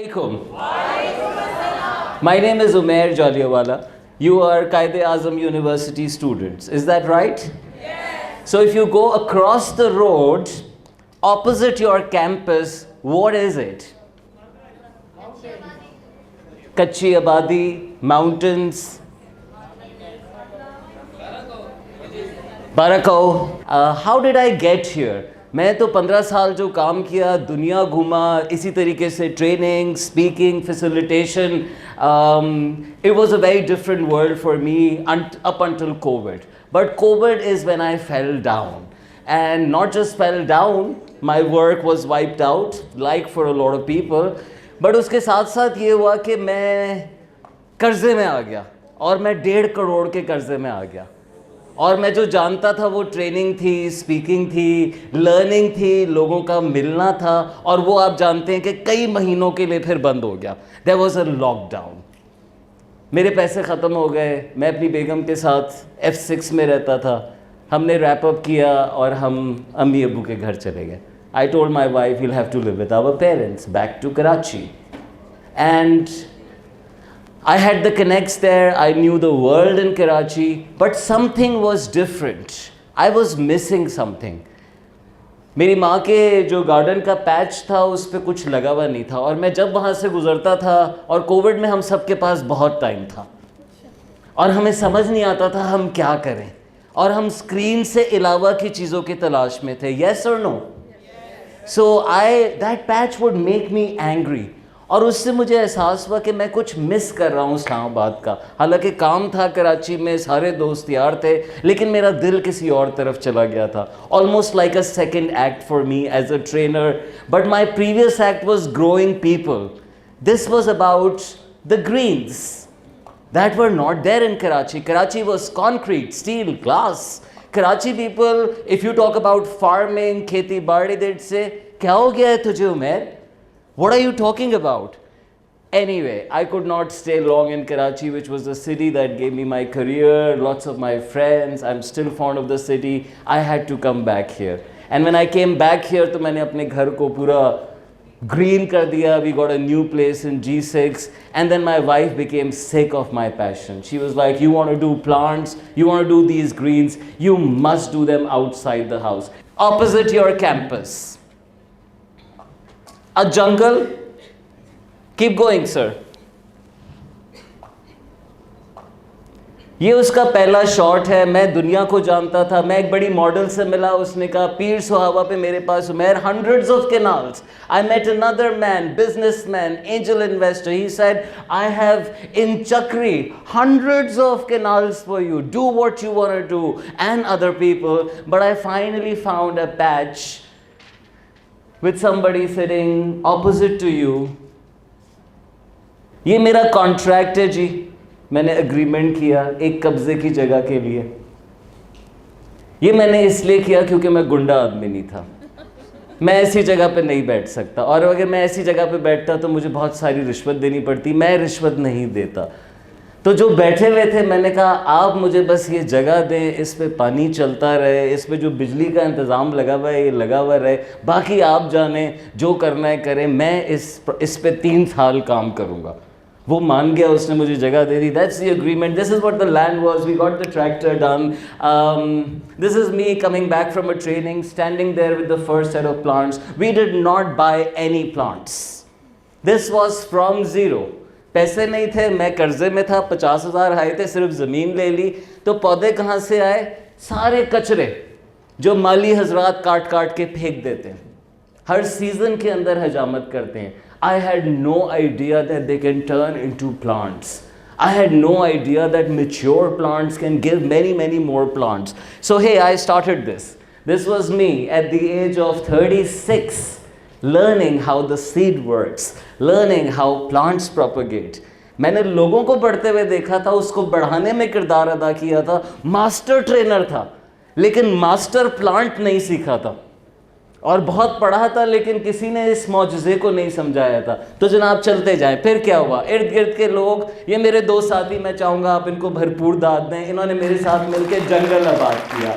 Alaikum. My name is Umair Jaliawala. You are Quaid-e-Azam University students. Is that right? Yes. So if you go across the road, opposite your campus, what is it? Kachi Abadi, mountains. Barako. How did I get here? मैं तो 15 साल जो काम किया, दुनिया घूमा, इसी तरीके से training, speaking, facilitation. It was a very different world for me up until COVID. But COVID is when I fell down. And not just fell down, my work was wiped out, like for a lot of people. But उसके साथ साथ ये हुआ कि मैं कर्जे में आ गया और मैं 1.5 करोड़ के कर्जे में आ गया. और मैं जो जानता था वो ट्रेनिंग थी, स्पीकिंग थी, लर्निंग थी, लोगों का मिलना था, और वो आप जानते हैं कि कई महीनों के लिए फिर बंद हो गया. There was a lockdown. मेरे पैसे ख़त्म हो गए. मैं अपनी बेगम के साथ F6 में रहता था. हमने रैप अप किया और हम अम्मी अब्बू के घर चले गए. I told my wife we'll have to live with our parents back to Karachi. And I had the connects there, I knew the world in Karachi, but something was different. I was missing something. मेरी माँ के जो garden का patch था उस पर कुछ लगा हुआ नहीं था, और मैं जब वहाँ से गुज़रता था, और कोविड में हम सब के पास बहुत टाइम था और हमें समझ नहीं आता था हम क्या करें, और हम स्क्रीन से अलावा की चीज़ों की तलाश में थे. Yes or no? So that patch would make me angry. और उससे मुझे एहसास हुआ कि मैं कुछ मिस कर रहा हूँ इस्लामाबाद का. हालांकि काम था कराची में, सारे दोस्त यार थे, लेकिन मेरा दिल किसी और तरफ चला गया था. Almost like a second act for me as a trainer. But my previous act was growing people. This was about the greens that were not there in Karachi. Karachi was concrete, steel, glass. Karachi people, if you talk about farming, खेती बाड़ी, they'd say, क्या हो गया है तुझे Umar? What are you talking about? Anyway, I could not stay long in Karachi, which was the city that gave me my career, lots of my friends. I'm still fond of the city. I had to come back here. And when I came back here, तो मैंने अपने घर को पूरा green कर दिया. We got a new place in G6. And then my wife became sick of my passion. She was like, you want to do plants, you want to do these greens, you must do them outside the house. Opposite your campus. A jungle. Keep going, sir. ये उसका पहला shot है. मैं दुनिया को जानता था. मैं एक बड़ी मॉडल से मिला. उसने कहा पीर सुहावा पे मेरे पास Umar, hundreds of canals. I met another man, businessman, angel investor. He said, I have in Chakri hundreds of canals for you. Do what you want to do, and other people. But I finally found a patch with somebody sitting opposite to you. ये मेरा contract है जी. मैंने agreement किया एक कब्जे की जगह के लिए. ये मैंने इसलिए किया क्योंकि मैं गुंडा आदमी नहीं था. मैं ऐसी जगह पे नहीं बैठ सकता, और अगर मैं ऐसी जगह पे बैठता तो मुझे बहुत सारी रिश्वत देनी पड़ती. मैं रिश्वत नहीं देता. तो जो बैठे हुए थे, मैंने कहा आप मुझे बस ये जगह दें, इस पे पानी चलता रहे, इस पे जो बिजली का इंतज़ाम लगा हुआ है ये लगा हुआ रहे, बाकी आप जाने जो करना है करें, मैं इस पे 3 साल काम करूँगा. वो मान गया, उसने मुझे जगह दे दी. That's the agreement. This is what the land was. We got the tractor done. This is me coming back from a training, standing there with the first set of plants. We did not buy any plants. This was from zero. पैसे नहीं थे, मैं कर्जे में था. 50,000 आए थे, सिर्फ ज़मीन ले ली. तो पौधे कहाँ से आए? सारे कचरे जो माली हजरात काट काट के फेंक देते हैं, हर सीज़न के अंदर हजामत करते हैं. I had no idea that they can turn into plants. I had no idea that mature plants can give many, many more plants. So hey, I started this. This was me at the age of 36, learning how the seed works, learning how plants propagate. मैंने लोगों को बढ़ते हुए देखा था, उसको बढ़ाने में किरदार अदा किया था. मास्टर ट्रेनर था, लेकिन मास्टर प्लांट नहीं सीखा था. और बहुत पढ़ा था, लेकिन किसी ने इस मौजज़े को नहीं समझाया था. तो जनाब चलते जाएं. फिर क्या हुआ? इर्द गिर्द के लोग, ये मेरे 2 साथी, मैं चाहूँगा आप इनको भरपूर दाद दें. इन्होंने मेरे साथ मिलकर जंगल आबाद किया.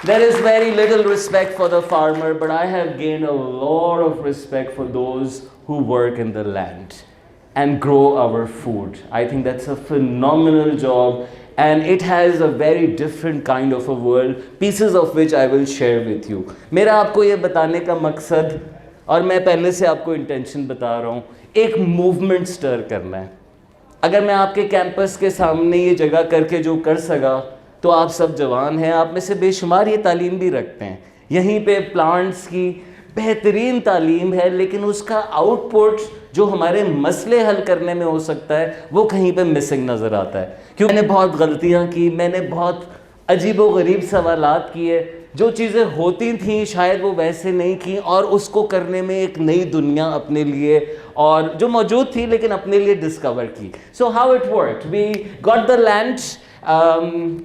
There is very little respect for the farmer, but I have gained a lot of respect for those who work in the land and grow our food. I think that's a phenomenal job, and it has a very different kind of a world, pieces of which I will share with you. मेरा आपको ये बताने का मकसद, और मैं पहले से आपको इंटेंशन बता रहा हूँ, एक मूवमेंट स्टर करना है. अगर मैं आपके कैंपस के सामने ये जगह करके जो कर सका, तो आप सब जवान हैं, आप में से बेशुमार ये तालीम भी रखते हैं. यहीं पे प्लांट्स की बेहतरीन तालीम है, लेकिन उसका आउटपुट जो हमारे मसले हल करने में हो सकता है, वो कहीं पे मिसिंग नज़र आता है. क्योंकि मैंने बहुत गलतियां की, मैंने बहुत अजीब व गरीब सवालात किए, जो चीज़ें होती थी शायद वो वैसे नहीं की, और उसको करने में एक नई दुनिया अपने लिए, और जो मौजूद थी लेकिन अपने लिए डिस्कवर की. So how it work, we got the land,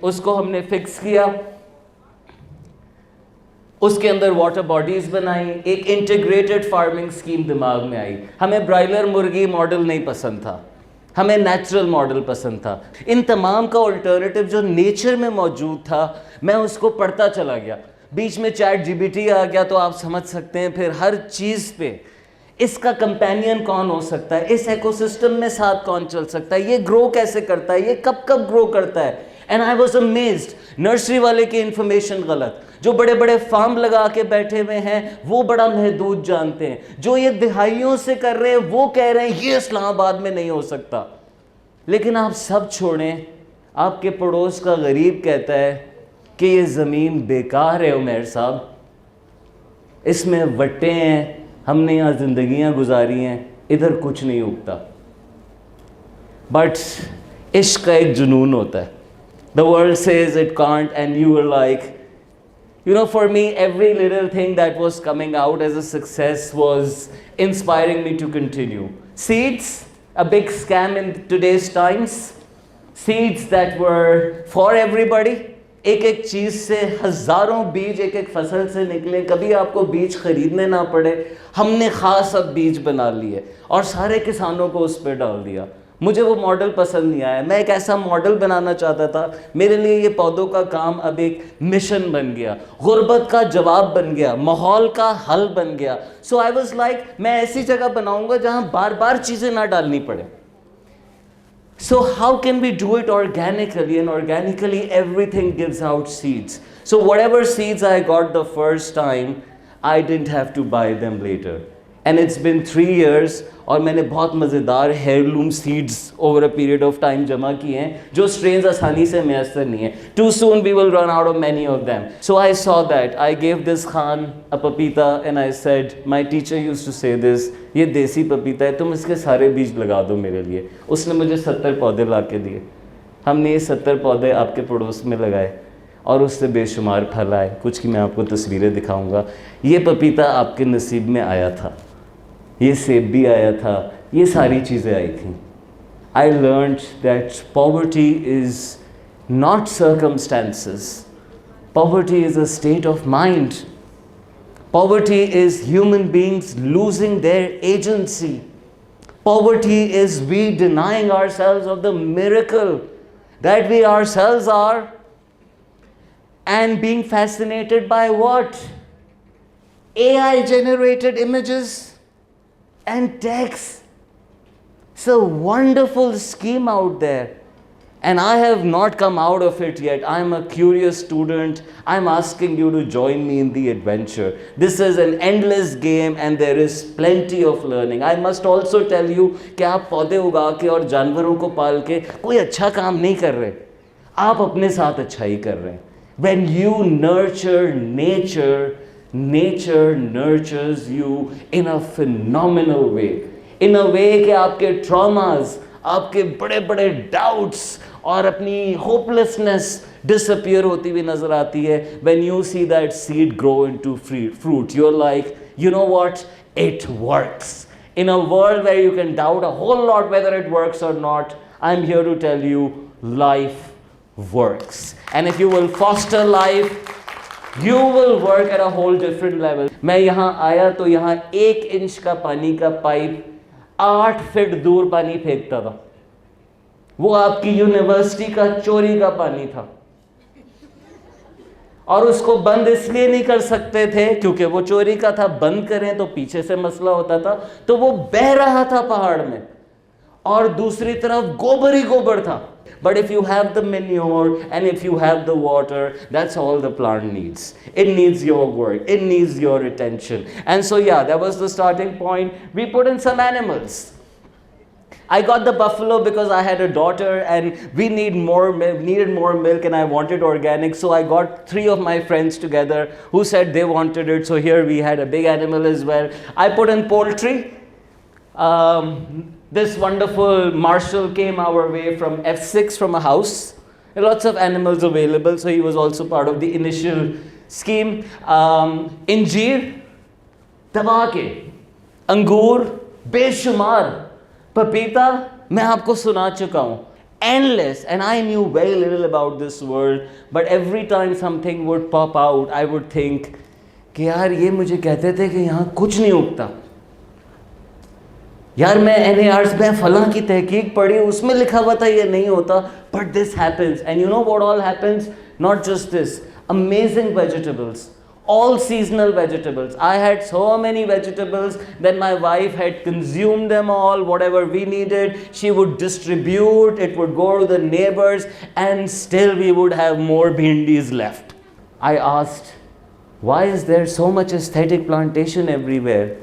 उसको हमने फिक्स किया, उसके अंदर वाटर बॉडीज़ बनाई, एक इंटीग्रेटेड फार्मिंग स्कीम दिमाग में आई. हमें ब्रायलर मुर्गी मॉडल नहीं पसंद था, हमें नेचुरल मॉडल पसंद था. इन तमाम का अल्टरनेटिव जो नेचर में मौजूद था, मैं उसको पढ़ता चला गया. बीच में चैट जीपीटी आ गया, तो आप समझ सकते हैं फिर हर चीज़ पे इसका कंपेनियन कौन हो सकता है, इस इकोसिस्टम में साथ कौन चल सकता है, ये ग्रो कैसे करता है, ये कब कब ग्रो करता है. And I was amazed. Nursery वाले की इंफॉर्मेशन गलत, जो बड़े बड़े फार्म लगा के बैठे हुए हैं वो बड़ा महदूद जानते हैं, जो ये दिहाइयों से कर रहे हैं वो कह रहे हैं ये इस्लामाबाद में नहीं हो सकता. लेकिन आप सब छोड़ें, आपके पड़ोस का गरीब कहता है कि ये ज़मीन बेकार है उमैर साहब, इसमें वट्टे हैं, हमने यहाँ ज़िंदगियाँ गुजारी हैं, इधर कुछ नहीं उगता. बट इश्क का एक जुनून होता है. The world says it can't, and you were like, you know, for me, every little thing that was coming out as a success was inspiring me to continue. Seeds, a big scam in today's times. Seeds that were for everybody. एक एक चीज़ से हज़ारों बीज एक एक फसल से निकले, कभी आपको बीज खरीदने ना पड़े. हमने ख़ास अब बीज बना लिए और सारे किसानों को उस पर डाल दिया. मुझे वो मॉडल पसंद नहीं आया. मैं एक ऐसा मॉडल बनाना चाहता था. मेरे लिए ये पौधों का काम अब एक मिशन बन गया, गुर्बत का जवाब बन गया, माहौल का हल बन गया. सो आई वाज लाइक, मैं ऐसी जगह बनाऊंगा जहां बार बार चीज़ें ना डालनी पड़े. So how can we do it organically? And organically everything gives out seeds. So whatever seeds I got the first time, I didn't have to buy them later. And it's been 3 years, और मैंने बहुत मज़ेदार heirloom seeds over a period of time जमा किए हैं, जो strains आसानी से मैसर नहीं है. Too soon we will run out of many of them. So I saw that. I gave this Khan a papita and I said, my teacher used to say this, ये देसी पपीता है, तुम इसके सारे बीज लगा दो मेरे लिए. उसने मुझे 70 पौधे ला के दिए. हमने ये 70 पौधे आपके पड़ोस में लगाए और उससे बेशुमार फल आए. कुछ की मैं आपको तस्वीरें दिखाऊंगा. ये पपीता आपके नसीब में आया था, ये सेब भी आया था, ये सारी चीज़ें आई थी. I learned that poverty is not circumstances, poverty is a state of mind. Poverty is human beings losing their agency. Poverty is we denying ourselves of the miracle that we ourselves are, and being fascinated by what? AI generated images and text. It's a wonderful scheme out there, and I have not come out of it yet. I'm a curious student. I'm asking you to join me in the adventure. This is an endless game and there is plenty of learning. I must also tell you कि आप पौधे उगा के और जानवरों को पाल के कोई अच्छा काम नहीं कर रहे, आप अपने साथ अच्छा ही कर रहे हैं. When you nurture nature, nature nurtures you in a phenomenal way. In a way कि आपके traumas, आपके बड़े बड़े doubts और अपनी hopelessness disappear होती हुई नज़र आती है. When you see that seed grow into fruit, you're like, you know what? It works. In a world where you can doubt a whole lot whether it works or not, I'm here to tell you, life works. And if you will foster life, you will work at a whole different level. मैं यहाँ आया तो यहाँ 1 inch का पानी का pipe 8 feet दूर पानी फेंकता था. वो आपकी यूनिवर्सिटी का चोरी का पानी था. और उसको बंद इसलिए नहीं कर सकते थे क्योंकि वो चोरी का था, बंद करें तो पीछे से मसला होता था, तो वो बह रहा था पहाड़ में और दूसरी तरफ गोबर ही गोबर था. But if you have the manure and if you have the water, that's all the plant needs. It needs your work, it needs your attention. And so yeah, that was the starting point. We put in some animals. I got the buffalo because I had a daughter and we needed more milk and I wanted organic. So I got 3 of my friends together who said they wanted it. So here we had a big animal as well. I put in poultry. This wonderful marshal came our way from F6 from a house. Lots of animals available. So he was also part of the initial scheme. Injeer, तबाके, अंगूर, बेशुमार, पपीता मैं आपको सुना चुका हूँ, endless, and I knew very little about this world, but every time something would pop out, I would think कि यार ये मुझे कहते थे कि यहाँ कुछ नहीं उगता. यार मैं NARs में फलां की तहकीक पढ़ी, उसमें लिखा हुआ था ये नहीं होता, but this happens. And you know what all happens? Not just this, amazing vegetables. All seasonal vegetables. I had so many vegetables that my wife had consumed them all. Whatever we needed, she would distribute. It would go to the neighbors, and still we would have more bhindis left. I asked, why is there so much aesthetic plantation everywhere?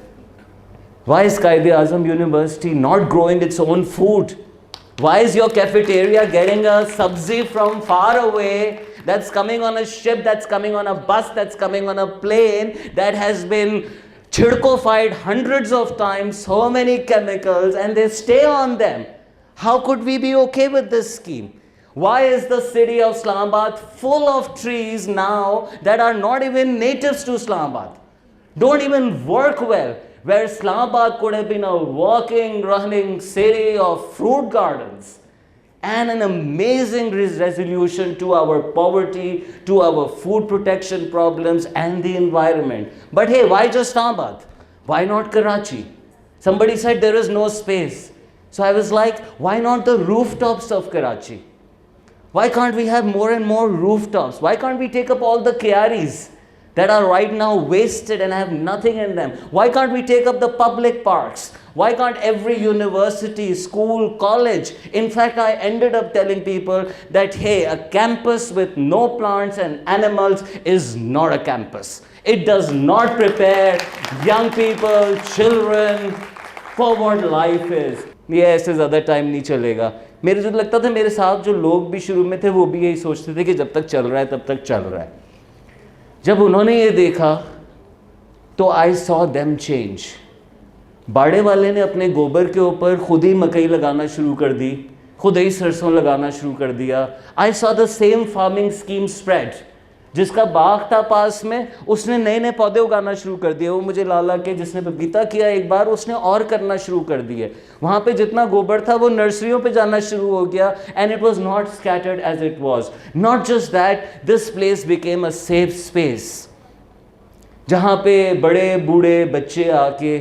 Why is Quaid-e-Azam University not growing its own food? Why is your cafeteria getting a sabzi from far away that's coming on a ship, that's coming on a bus, that's coming on a plane, that has been chircofied hundreds of times, so many chemicals, and they stay on them? How could we be okay with this scheme? Why is the city of Islamabad full of trees now that are not even natives to Islamabad, don't even work well, where Islamabad could have been a walking, running city of fruit gardens and an amazing resolution to our poverty, to our food protection problems and the environment. But hey, why just Islamabad? Why not Karachi? Somebody said there is no space. So I was like, why not the rooftops of Karachi? Why can't we have more and more rooftops? Why can't we take up all the kiaris that are right now wasted and have nothing in them? Why can't we take up the public parks? Why can't every university, school, college? In fact, I ended up telling people that, hey, a campus with no plants and animals is not a campus. It does not prepare young people, children for what life is. ये ऐसे ज़्यादा time नहीं चलेगा. मेरे जो लगता था मेरे साथ जो लोग भी शुरू में थे वो भी यही सोचते थे कि जब तक चल रहा है तब तक चल रहा है. जब उन्होंने ये देखा तो आई सॉ देम चेंज. बाड़े वाले ने अपने गोबर के ऊपर खुद ही मकई लगाना शुरू कर दी, खुद ही सरसों लगाना शुरू कर दिया. I saw the same farming scheme spread. जिसका बाग था पास में उसने नए नए पौधे उगाना शुरू कर दिए. वो मुझे लाला के जिसने पपीता किया एक बार उसने और करना शुरू कर दिए. वहाँ पे जितना गोबर था वो नर्सरियों पे जाना शुरू हो गया. And it was not scattered as it was. Not just that, this place became a safe space जहाँ पे बड़े बूढ़े बच्चे आके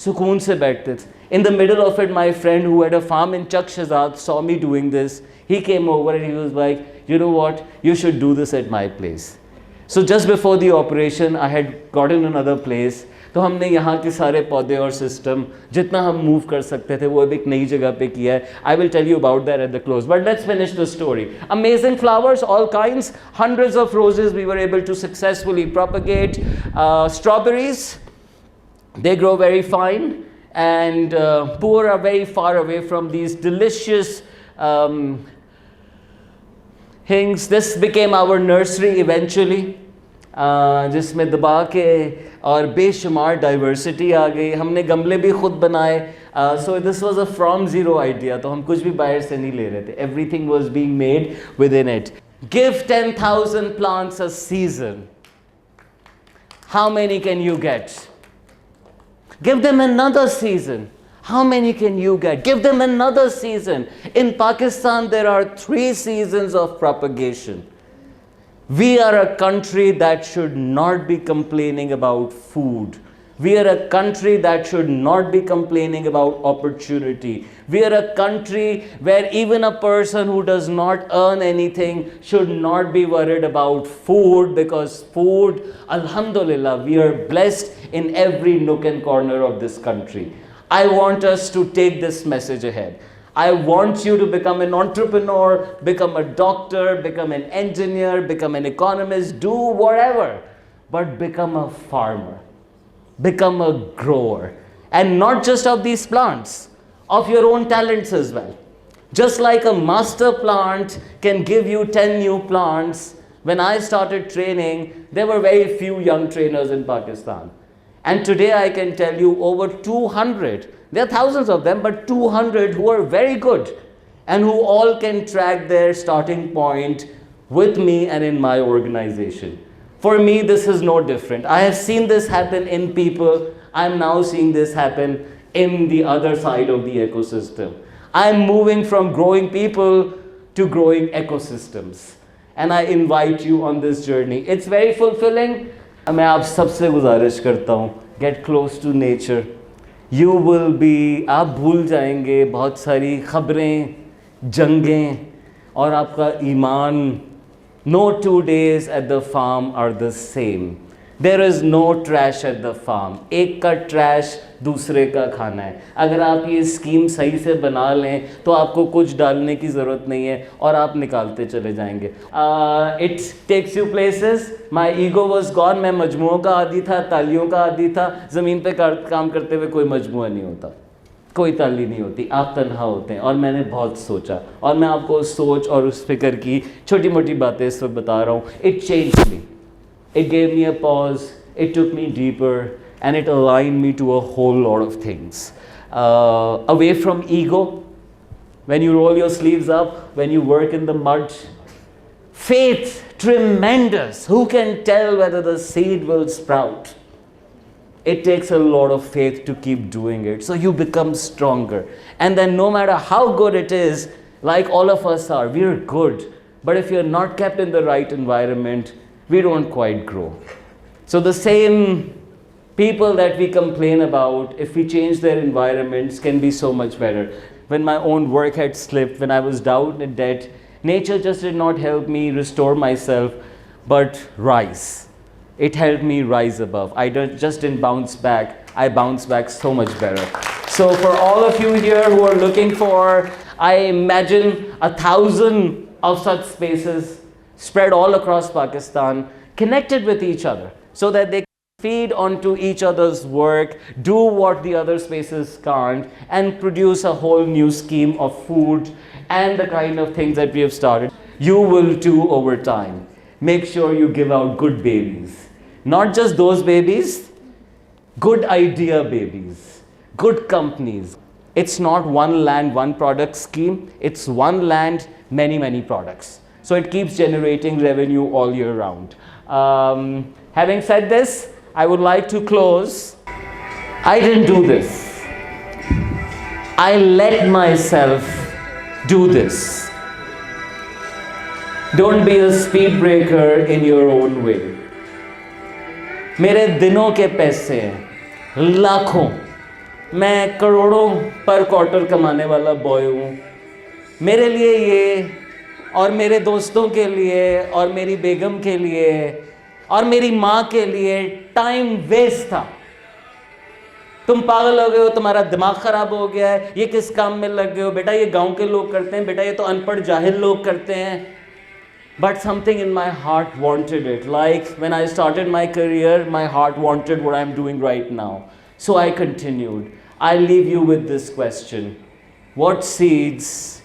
सुकून से बैठते थे. In the middle of it, my friend who had a farm in Chak Shahzad saw me doing this. He came over and he was like, you know what, you should do this at my place. So just before the operation, I had gotten another place. तो हमने यहाँ के सारे पौधे और system जितना हम move कर सकते थे वो एक नई जगह पे किया है. I will tell you about that at the close. But let's finish the story. Amazing flowers, all kinds, hundreds of roses we were able to successfully propagate. Strawberries, they grow very fine. And poor are very far away from these delicious things. This became our nursery eventually, जिसमें दबा के और बेशुमार diversity आ गई. हमने गमले भी खुद बनाए. So this was a from zero idea. तो हम कुछ भी बाहर से नहीं ले रहे थे. Everything was being made within it. Give 10,000 plants a season. How many can you get? Give them another season. How many can you get? Give them another season. In Pakistan, there are 3 seasons of propagation. We are a country that should not be complaining about food. We are a country that should not be complaining about opportunity. We are a country where even a person who does not earn anything should not be worried about food, because food, alhamdulillah, we are blessed in every nook and corner of this country. I want us to take this message ahead. I want you to become an entrepreneur, become a doctor, become an engineer, become an economist, do whatever, but become a farmer. Become a grower, and not just of these plants, of your own talents as well. Just like a master plant can give you 10 new plants, when I started training, there were very few young trainers in Pakistan. And today I can tell you over 200, there are thousands of them, but 200 who are very good and who all can track their starting point with me and in my organization. For me, this is no different. I have seen this happen in people. I'm now seeing this happen in the other side of the ecosystem. I'm moving from growing people to growing ecosystems. And I invite you on this journey. It's very fulfilling. मैं आप सबसे गुजारिश करता हूँ, get close to nature. You will be, आप भूल जाएंगे बहुत सारी खबरें, जंगें, और आपका ईमान. No 2 days at the farm are the same. There is no trash at the farm. एक का trash दूसरे का खाना है. अगर आप ये स्कीम सही से बना लें तो आपको कुछ डालने की ज़रूरत नहीं है और आप निकालते चले जाएंगे. It takes you places. My ego was gone. मैं मजमुओं का आदी था, तालियों का आदी था. ज़मीन पे काम करते हुए कोई मजमुआ नहीं होता, कोई ताली नहीं होती, आप तन्हा होते हैं. और मैंने बहुत सोचा, और मैं आपको उस सोच और उस फिक्र की छोटी मोटी बातें इस वक्त बता रहा हूँ. It changed me. It gave me a pause. It took me deeper, and it aligned me to a whole lot of things. Away from ego, when you roll your sleeves up, when you work in the mud. Faith, tremendous. Who can tell whether the seed will sprout? It takes a lot of faith to keep doing it. So you become stronger. And then no matter how good it is, like all of us are, we're good. But if you're not kept in the right environment, we don't quite grow. So the same people that we complain about, if we change their environments, can be so much better. When my own work had slipped, when I was down in debt, nature just did not help me restore myself, but rise. It helped me rise above. I just didn't bounce back. I bounced back so much better. So for all of you here who are looking for, I imagine 1,000 of such spaces spread all across Pakistan, connected with each other, so that they feed onto each other's work, do what the other spaces can't, and produce a whole new scheme of food and the kind of things that we have started. You will too over time. Make sure you give out good babies. Not just those babies, good idea babies, good companies. It's not one land, one product scheme. It's one land, many, many products. So it keeps generating revenue all year round. Having said this, I would like to close. I didn't do this. I let myself do this. Don't be a speed breaker in your own way. मेरे दिनों के पैसे लाखों, मैं करोड़ों पर quarter कमाने वाला बॉय हूँ. मेरे लिए ये, और मेरे दोस्तों के लिए, और मेरी बेगम के लिए, और मेरी माँ के लिए टाइम वेस्ट था. तुम पागल हो गए हो, तुम्हारा दिमाग खराब हो गया है, ये किस काम में लग गए हो बेटा, ये गांव के लोग करते हैं बेटा, ये तो अनपढ़ जाहिल लोग करते हैं. But something in my heart wanted it. Like when I started my career, my heart wanted what I'm doing right now. So I continued. I leave you with this question. What seeds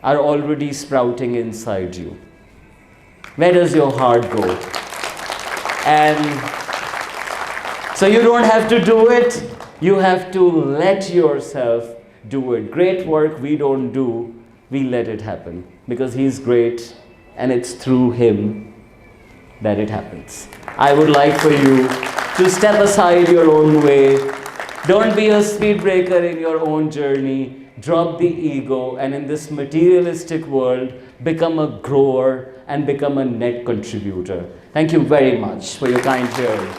are already sprouting inside you? Where does your heart go? And so you don't have to do it. You have to let yourself do it. Great work we don't do, we let it happen. Because He's great. And it's through Him that it happens. I would like for you to step aside your own way. Don't be a speed breaker in your own journey. Drop the ego, and in this materialistic world, become a grower and become a net contributor. Thank you very much for your kind hearing.